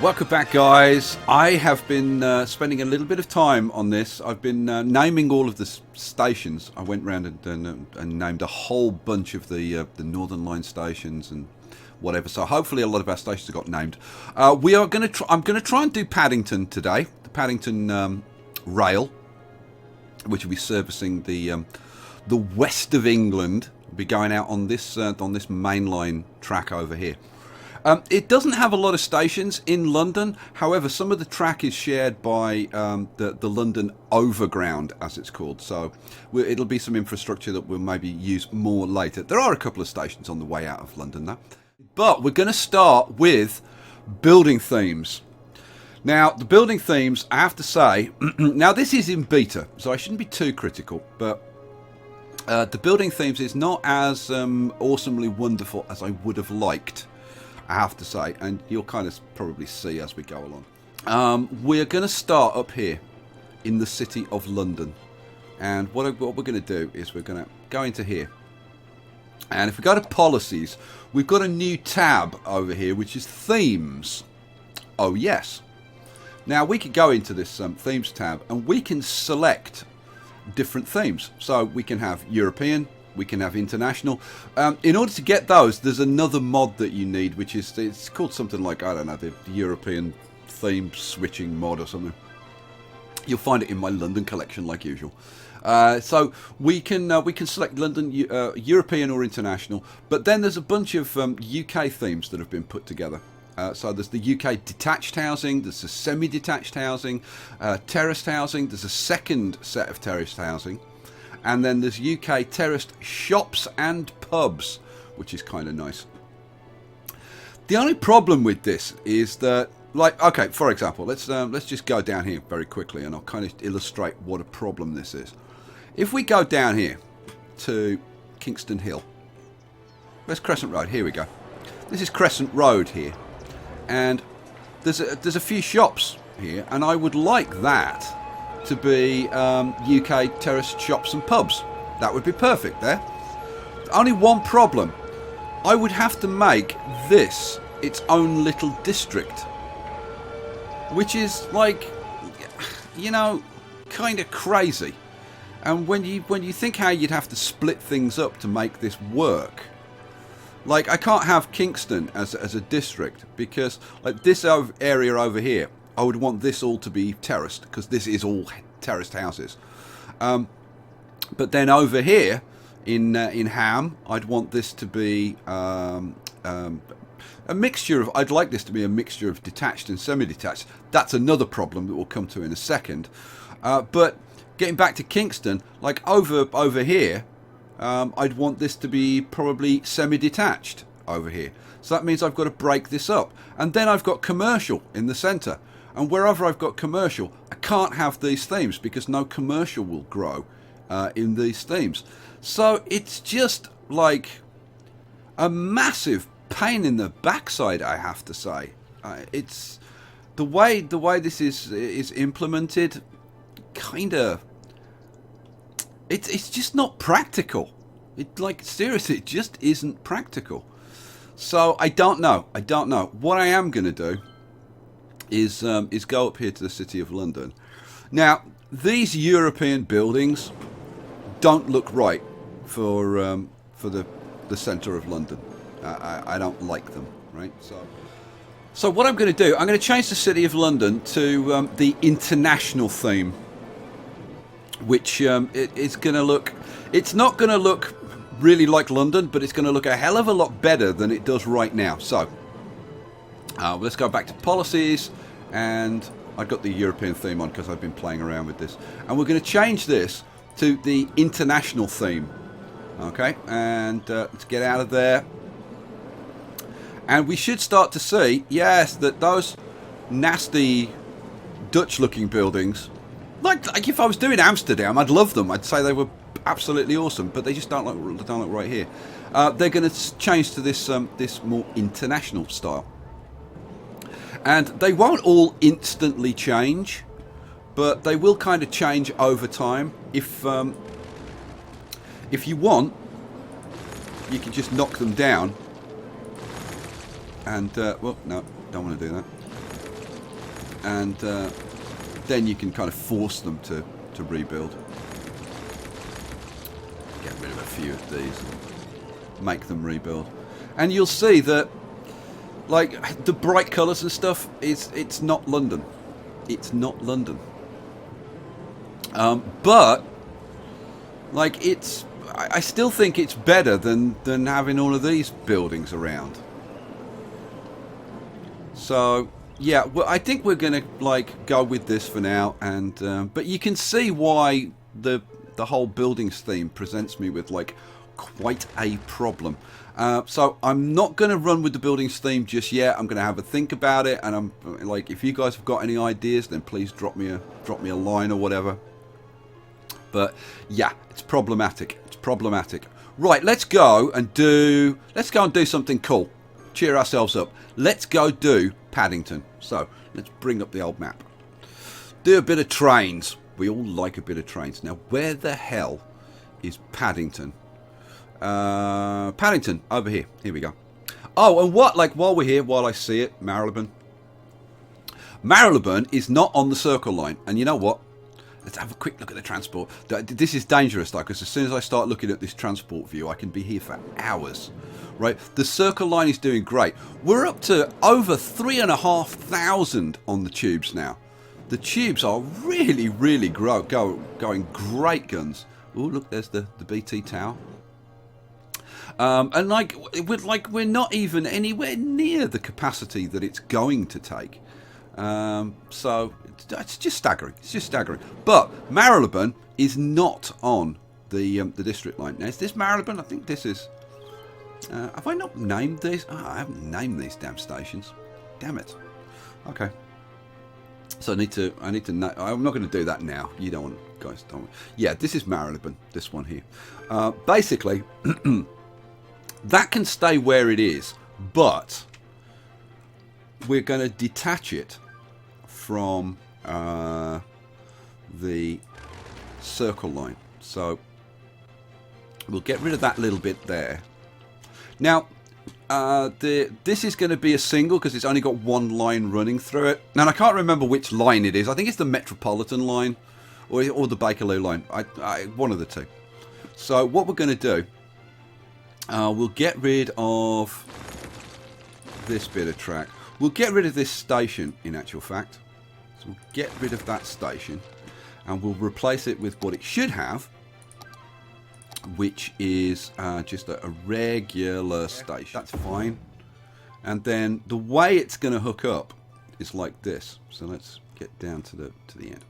Welcome back, guys. I have been spending a little bit of time on this. I've been naming all of the stations. I went around and named a whole bunch of the Northern Line stations and whatever. So hopefully a lot of our stations have got named. We are going to. I'm going to try and do Paddington today. The Paddington rail, which will be servicing the west of England. We'll be going out on this mainline track over here. It doesn't have a lot of stations in London. However, some of the track is shared by the London Overground, as it's called. So it'll be some infrastructure that we'll maybe use more later. There are a couple of stations on the way out of London, though. But we're going to start with building themes. Now, the building themes, I have to say, now this is in beta, so I shouldn't be too critical, but the building themes is not as awesomely wonderful as I would have liked, I have to say, and you'll kind of probably see as we go along. We're going to start up here in the city of London, and what we're going to do is we're going to go into here, and if we go to policies, we've got a new tab over here which is themes. Oh yes. Now we could go into this themes tab and we can select different themes. So we can have European, we can have international. In order to get those, there's another mod that you need, which is, it's called something like, I don't know, the European theme switching mod or something. You'll find it in my London collection like usual. So we can select London, European or international, but then there's a bunch of UK themes that have been put together. So there's the UK detached housing, there's the semi-detached housing, terraced housing, there's a second set of terraced housing, and then there's UK terraced shops and pubs, which is kind of nice. The only problem with this is that, like, okay, for example, let's just go down here very quickly, and I'll kind of illustrate what a problem this is. If we go down here to Kingston Hill, where's Crescent Road? Here we go. This is Crescent Road here, and there's a few shops here, and I would like that to be UK terraced shops and pubs. That would be perfect there. Only one problem. I would have to make this its own little district, which is, like, you know, kind of crazy. And when you think how you'd have to split things up to make this work, like, I can't have Kingston as a district, because like this area over here, I would want this all to be terraced, because this is all terraced houses. But then over here in Ham, I'd want this to be a mixture of. I'd like this to be a mixture of detached and semi-detached. That's another problem that we'll come to in a second. But getting back to Kingston, like over here, I'd want this to be probably semi-detached over here. So that means I've got to break this up, and then I've got commercial in the centre. And wherever I've got commercial, I can't have these themes because no commercial will grow in these themes. So it's just like a massive pain in the backside, I have to say. It's the way this is implemented, kind of. It's just not practical. Seriously, it just isn't practical. So I don't know. What I am going to do is go up here to the City of London. Now, these European buildings don't look right for the centre of London. I don't like them, right? So what I'm going to do, I'm going to change the City of London to the international theme, which it's going to look. It's not going to look really like London, but it's going to look a hell of a lot better than it does right now. So let's go back to policies, and I've got the European theme on because I've been playing around with this, and we're going to change this to the international theme. Okay, and let's get out of there, and we should start to see, yes, that those nasty Dutch looking buildings, like if I was doing Amsterdam, I'd love them. I'd say they were absolutely awesome, but they just don't look right here. They're going to change to this more international style, and they won't all instantly change, but they will kind of change over time. If you want, you can just knock them down, and well, no, don't want to do that. and then you can kind of force them to rebuild. Get rid of a few of these and make them rebuild. And you'll see that, like, the bright colours and stuff, it's not London. It's not London. But, like, I still think it's better than having all of these buildings around. So, yeah, well, I think we're going to, like, go with this for now. And but you can see why the whole buildings theme presents me with, like, quite a problem. So I'm not going to run with the buildings theme just yet. I'm going to have a think about it, and I'm like, if you guys have got any ideas, then please drop me a line or whatever. But yeah, it's problematic. It's problematic. Right, let's go and do something cool. Cheer ourselves up. Let's go do Paddington. So let's bring up the old map. Do a bit of trains. We all like a bit of trains. Now, where the hell is Paddington? Paddington, over here. Here we go. Oh, and what, like, while we're here, while I see it, Marylebone. Marylebone is not on the Circle Line. And you know what? Let's have a quick look at the transport. This is dangerous, though, because as soon as I start looking at this transport view, I can be here for hours. Right? The Circle Line is doing great. We're up to over 3,500 on the tubes now. The tubes are really, really going great guns. Oh, look, there's the BT Tower. And we're not even anywhere near the capacity that it's going to take. So it's just staggering. It's just staggering. But Marylebone is not on the district line. Now, is this Marylebone? I think this is. Have I not named these? Oh, I haven't named these damn stations. Damn it. Okay. So I need to. I'm not going to do that now. You don't want, guys. Don't. Yeah, this is Marylebone. This one here. Basically. That can stay where it is, but we're going to detach it from the Circle Line. So we'll get rid of that little bit there. Now, this is going to be a single because it's only got one line running through it. And I can't remember which line it is. I think it's the Metropolitan line or the Bakerloo line. One of the two. So what we're going to do, we'll get rid of this bit of track. We'll get rid of this station, in actual fact. So we'll get rid of that station. And we'll replace it with what it should have, which is just a regular station. That's fine. And then the way it's going to hook up is like this. So let's get down to the end.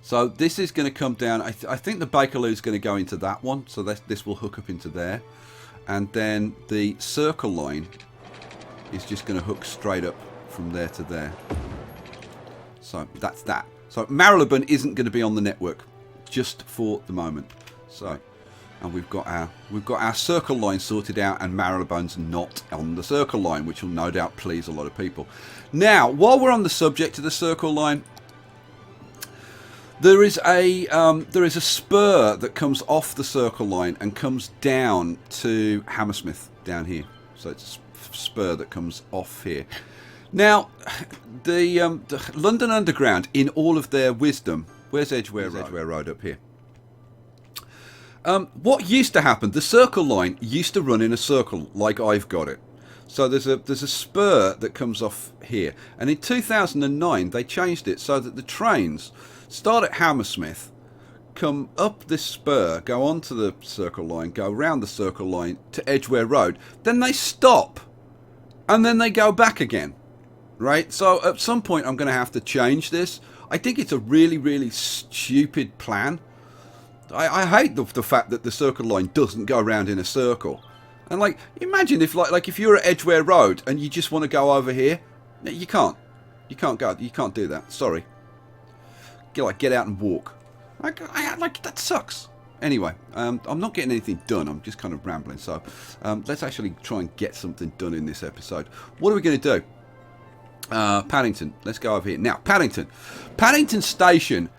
So this is going to come down. I think the Bakerloo is going to go into that one. So this will hook up into there. And then the Circle Line is just going to hook straight up from there to there. So that's that. So Marylebone isn't going to be on the network just for the moment. So, and we've got our Circle Line sorted out, and Marylebone's not on the Circle Line, which will no doubt please a lot of people. Now, while we're on the subject of the Circle Line, there is a spur that comes off the Circle Line and comes down to Hammersmith down here. So it's a spur that comes off here. Now, the London Underground, in all of their wisdom, where's Edgware Road up here? What used to happen? The Circle Line used to run in a circle, like I've got it. So there's a spur that comes off here, and in 2009 they changed it so that the trains start at Hammersmith, come up this spur, go onto the Circle Line, go round the Circle Line to Edgware Road, then they stop, and then they go back again, right? So at some point I'm going to have to change this. I think it's a really, really stupid plan. I hate the fact that the Circle Line doesn't go around in a circle. And like, imagine if like if you're at Edgware Road and you just want to go over here, you can't. You can't go. You can't do that. Sorry. Get out and walk. Like that sucks. Anyway, I'm not getting anything done. I'm just kind of rambling. So let's actually try and get something done in this episode. What are we going to do? Paddington. Let's go over here now. Paddington Station.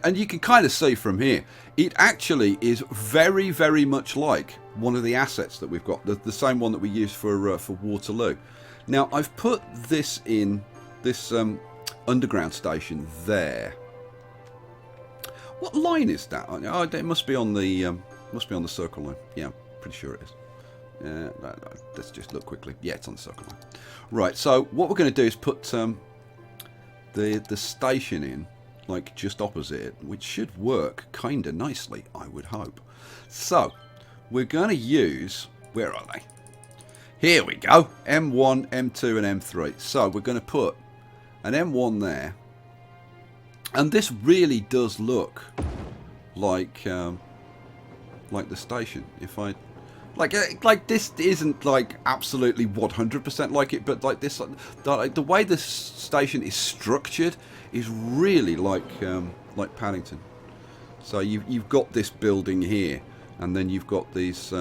And you can kind of see from here, it actually is very, very much like one of the assets that we've got, the same one that we use for Waterloo. Now, I've put this in, this underground station there. What line is that? Oh, it must be on the Circle line. Yeah, I'm pretty sure it is. No, let's just look quickly. Yeah, it's on the Circle line. Right. So what we're going to do is put the station in, like just opposite it, which should work kind of nicely, I would hope. So we're going to use, where are they? Here we go. M1, M2, and M3. So we're going to put an M1 there. And this really does look like the station. If I like this isn't like absolutely 100% like it, but like this, the way this station is structured is really like Paddington. So you've got this building here, and then you've got these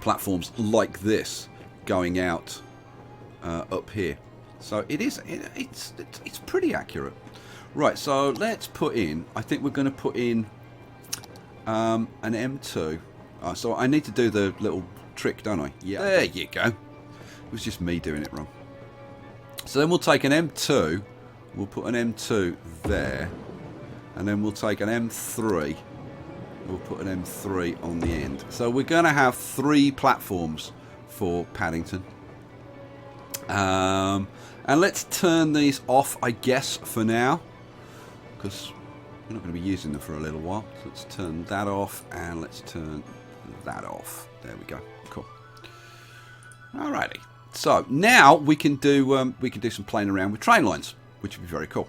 platforms like this going out up here. So it's pretty accurate. Right, so let's put in, I think we're going to put in an M2. So I need to do the little trick, don't I? Yeah. There you go. It was just me doing it wrong. So then we'll take an M2, we'll put an M2 there, and then we'll take an M3, we'll put an M3 on the end. So we're going to have 3 platforms for Paddington. And let's turn these off, I guess, for now, because we're not going to be using them for a little while. So let's turn that off, and let's turn that off. There we go. Cool. Alrighty. So now we can do some playing around with train lines, which would be very cool.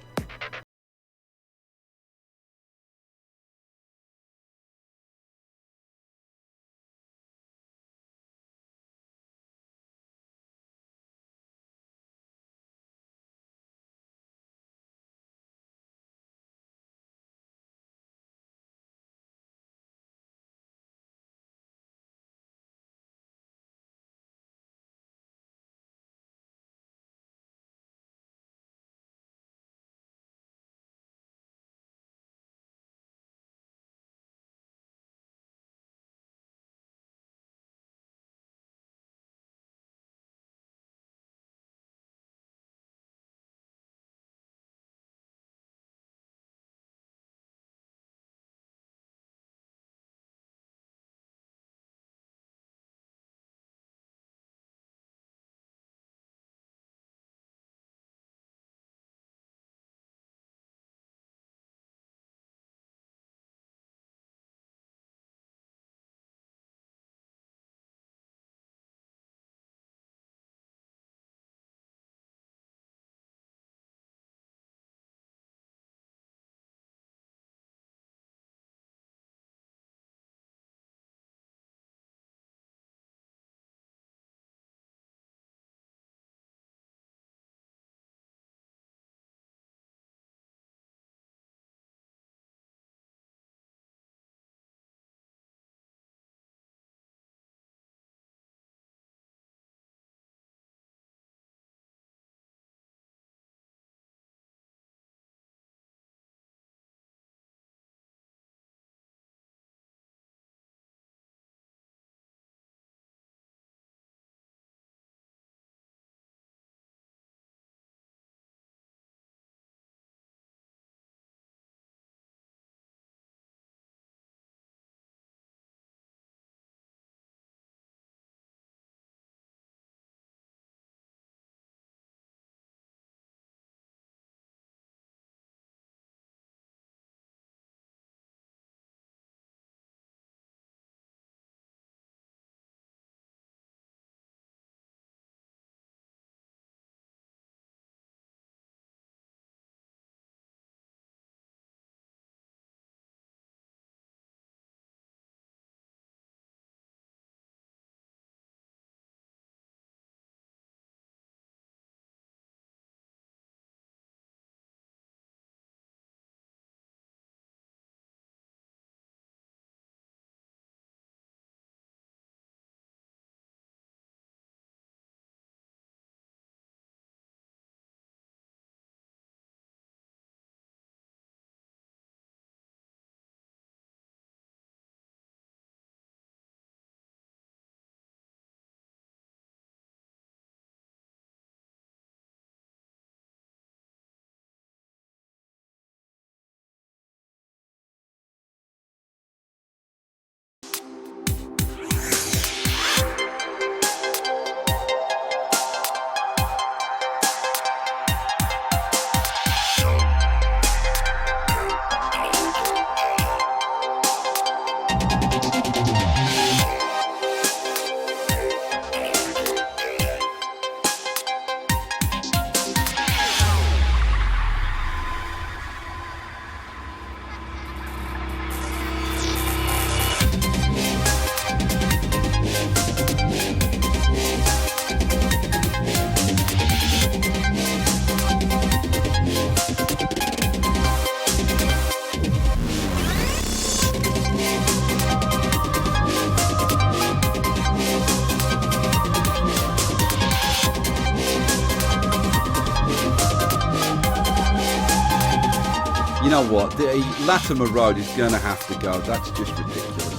You know what? The Latimer Road is going to have to go. That's just ridiculous.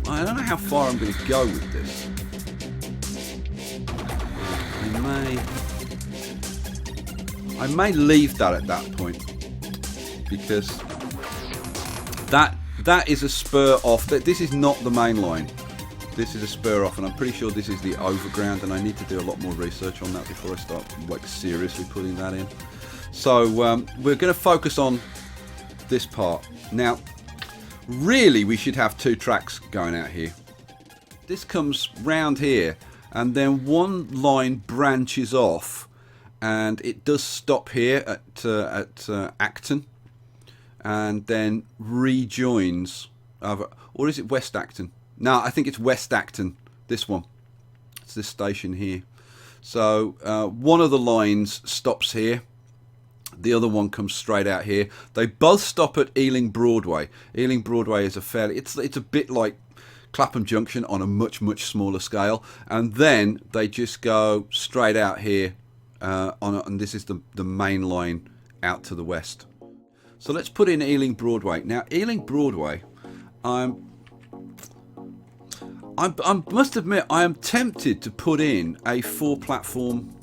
I don't know how far I'm going to go with this. I may leave that at that point, because that is a spur off. This is not the main line. This is a spur off, and I'm pretty sure this is the overground, and I need to do a lot more research on that before I start like seriously putting that in. So we're going to focus on this part now. Really, we should have 2 tracks going out here. This comes round here, and then one line branches off, and it does stop here at Acton, and then rejoins. Or is it West Acton? No, I think it's West Acton. This one. It's this station here. So one of the lines stops here. The other one comes straight out here. They both stop at Ealing Broadway. Ealing Broadway is it's a bit like Clapham Junction on a much smaller scale, and then they just go straight out here and this is the main line out to the west. So let's put in Ealing Broadway. Now Ealing Broadway, I must admit I am tempted to put in a 4-platform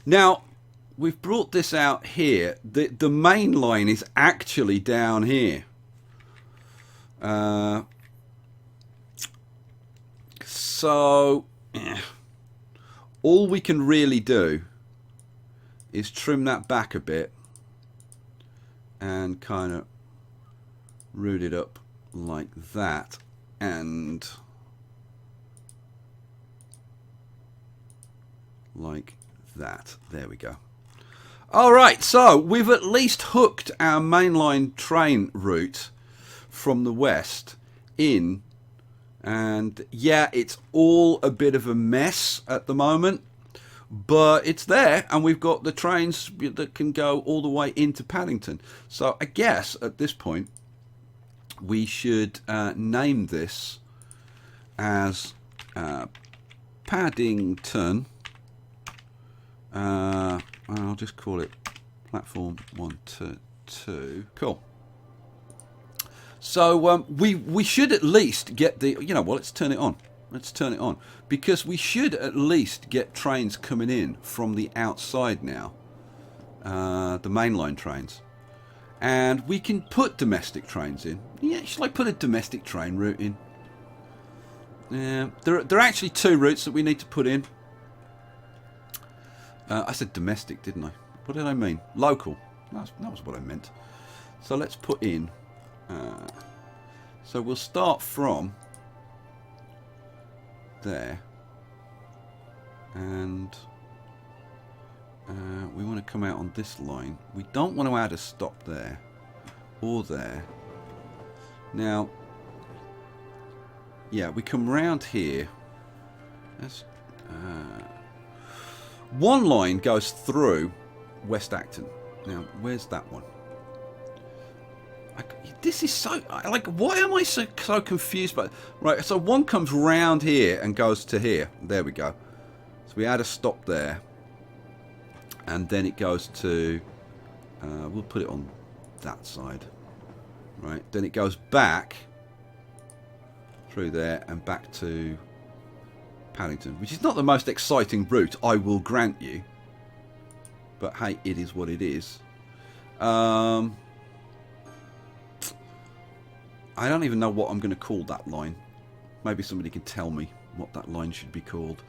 Now, we've brought this out here. The main line is actually down here. So, all we can really do is trim that back a bit and kind of root it up like that, and like that. There we go. Alright, so we've at least hooked our mainline train route from the west in, and yeah, it's all a bit of a mess at the moment, but it's there, and we've got the trains that can go all the way into Paddington. So I guess at this point we should name this as Paddington. I'll just call it platform 1 to 2. Cool. So we should at least get the, you know what, let's turn it on. Let's turn it on, because we should at least get trains coming in from the outside now, the mainline trains, and we can put domestic trains in. Yeah, should I put a domestic train route in? Yeah, there are actually 2 routes that we need to put in. I said domestic, didn't I? What did I mean? Local. That was what I meant. So let's put in. So we'll start from there, and we want to come out on this line. We don't want to add a stop there or there. Now, yeah, we come round here. Let's. One line goes through West Acton. Now, where's that one? This is so... Like, why am I so confused by... Right, so one comes round here and goes to here. There we go. So we add a stop there. And then it goes to... we'll put it on that side. Right, then it goes back through there and back to Paddington, which is not the most exciting route, I will grant you, but hey, it is what it is. I don't even know what I'm going to call that line. Maybe somebody can tell me what that line should be called.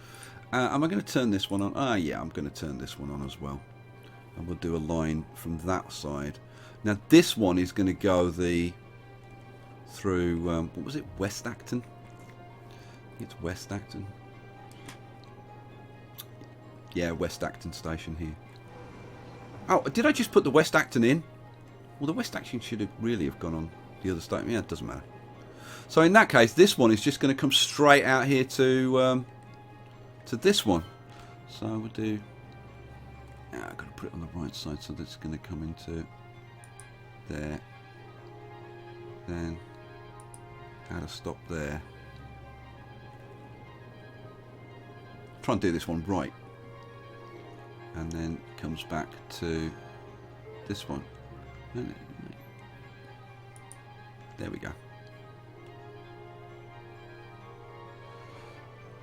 Am I going to turn this one on? Ah, yeah, I'm going to turn this one on as well, and we'll do a line from that side. Now this one is going to go through what was it, West Acton? It's West Acton. Yeah, West Acton station here. Oh, did I just put the West Acton in? Well, the West Acton should have really have gone on the other station. Yeah, it doesn't matter. So in that case, this one is just going to come straight out here to this one. So we'll do... Yeah, I've got to put it on the right side, so that's going to come into there. Then add a stop there. Try and do this one right. And then comes back to this one. There we go.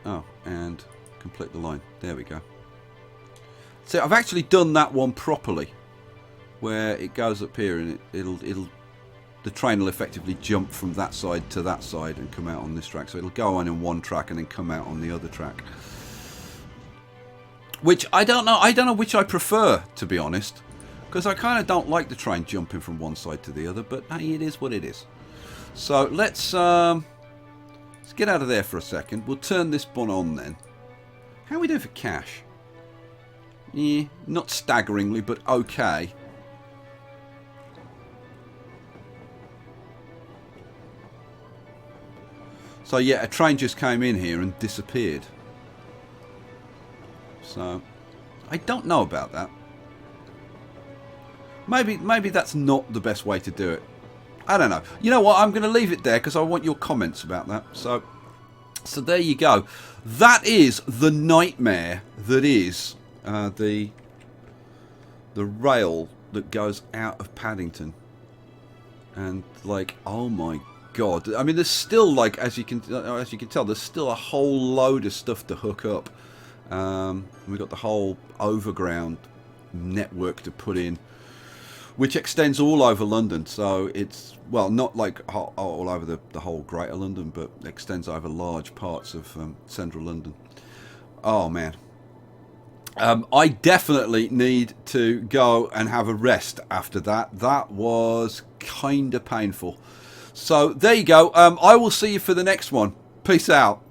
Oh, and complete the line. There we go. So I've actually done that one properly, where it goes up here and the train will effectively jump from that side to that side and come out on this track. So it'll go on in one track and then come out on the other track. Which I don't know. I don't know which I prefer, to be honest, because I kind of don't like the train jumping from one side to the other. But hey, it is what it is. So let's get out of there for a second. We'll turn this one on then. How are we doing for cash? Yeah, not staggeringly, but okay. So yeah, a train just came in here and disappeared. So, I don't know about that. Maybe that's not the best way to do it. I don't know. You know what? I'm going to leave it there because I want your comments about that. So there you go. That is the nightmare that is the rail that goes out of Paddington. And like, oh my god! I mean, there's still, like, as you can tell, there's still a whole load of stuff to hook up. We've got the whole overground network to put in, which extends all over London. So it's, well, not like all over the whole Greater London, but extends over large parts of central London. Oh, man. I definitely need to go and have a rest after that. That was kind of painful. So there you go. I will see you for the next one. Peace out.